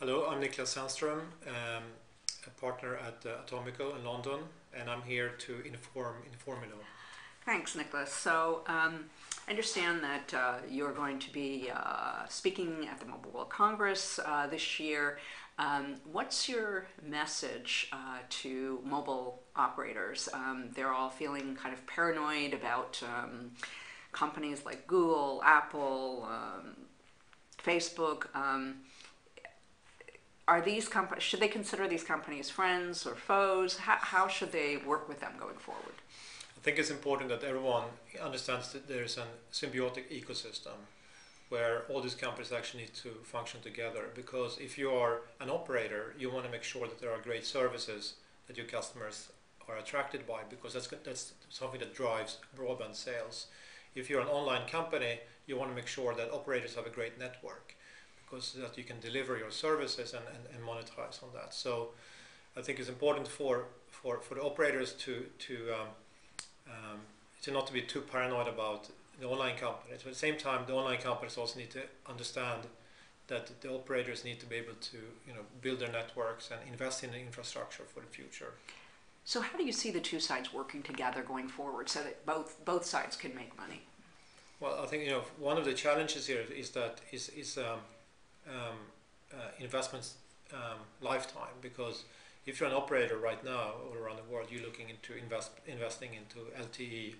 Hello, I'm Niklas Zennstrom, a partner at Atomico in London, and I'm here to inform Informino. Thanks, Niklas. So I understand that you're going to be speaking at the Mobile World Congress this year. What's your message to mobile operators? They're all feeling kind of paranoid about companies like Google, Apple, Facebook. Should they consider these companies friends or foes? How should they work with them going forward? I think it's important that everyone understands that there's a symbiotic ecosystem where all these companies actually need to function together, because if you are an operator, you want to make sure that there are great services that your customers are attracted by, because that's something that drives broadband sales. If you're an online company, you want to make sure that operators have a great network, because that you can deliver your services and monetize on that. So I think it's important for the operators to not to be too paranoid about the online companies. But at the same time, the online companies also need to understand that the operators need to be able to build their networks and invest in the infrastructure for the future. So how do you see the two sides working together going forward so that both sides can make money? Well, I think one of the challenges here is that investments lifetime, because if you're an operator right now all around the world, you're looking into investing into LTE,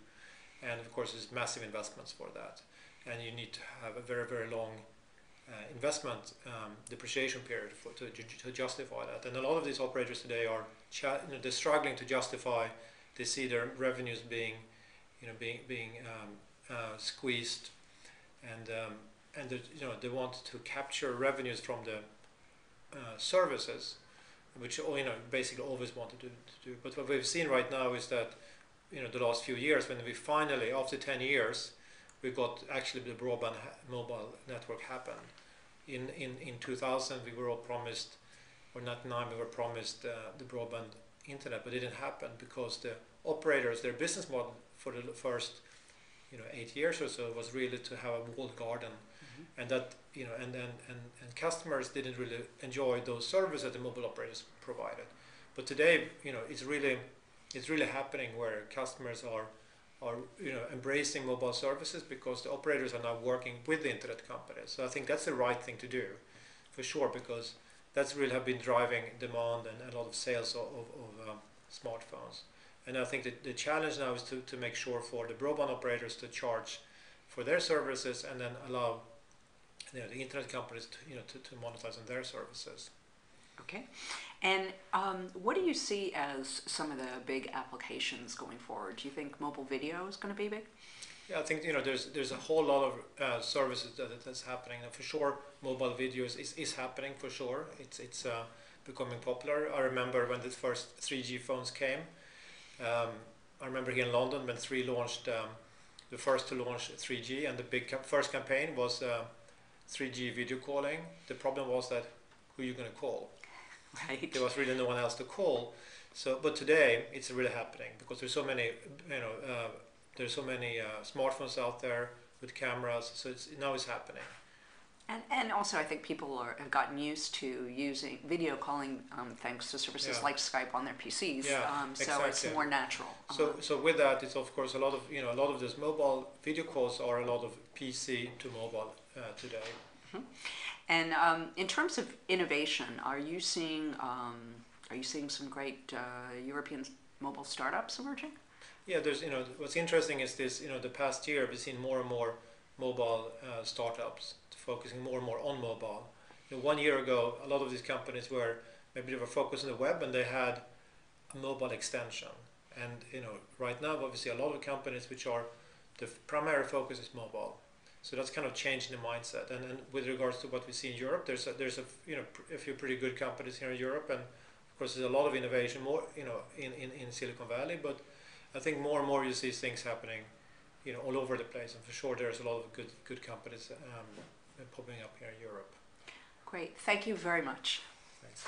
and of course there's massive investments for that, and you need to have a very, very long investment depreciation period to justify that. And a lot of these operators today are they're struggling to justify. They see their revenues being squeezed, and they want to capture revenues from the services, which basically always wanted to do. But what we've seen right now is that the last few years, when we finally, after 10 years, we got actually the broadband mobile network happen. In 2000, we were all promised, or 99, we were promised the broadband internet, but it didn't happen because the operators, their business model for the first 8 years or so was really to have a walled garden. And that and customers didn't really enjoy those services that the mobile operators provided. But today, it's really happening where customers are embracing mobile services, because the operators are now working with the internet companies. So I think that's the right thing to do, for sure, because that's really have been driving demand and a lot of sales of smartphones. And I think that the challenge now is to make sure for the broadband operators to charge for their services, and then allow the internet companies to monetize on their services. Okay. And what do you see as some of the big applications going forward? Do you think mobile video is going to be big? Yeah, I think there's a whole lot of services that's happening. And for sure, mobile videos is happening for sure. It's becoming popular. I remember when the first 3G phones came. I remember here in London when 3 launched, the first to launch 3G, and the first campaign was 3G video calling. The problem was that who are you going to call? Right. There was really no one else to call. So, but today it's really happening, because there's so many, smartphones out there with cameras. So now it's happening. And also, I think people have gotten used to using video calling thanks to services like Skype on their PCs. So exactly. it's more natural. So with that, it's of course a lot of those mobile video calls are a lot of PC to mobile today. Mm-hmm. And in terms of innovation, are you seeing some great European mobile startups emerging? Yeah, there's what's interesting is this the past year we've seen more and more mobile startups focusing more and more on mobile. 1 year ago, a lot of these companies were focused on the web, and they had a mobile extension. And right now, obviously, a lot of companies which are the primary focus is mobile. So that's kind of changing the mindset. And with regards to what we see in Europe, there's a few pretty good companies here in Europe, and of course there's a lot of innovation more in Silicon Valley. But I think more and more you see things happening all over the place, and for sure there's a lot of good companies popping up here in Europe. Great, thank you very much. Thanks.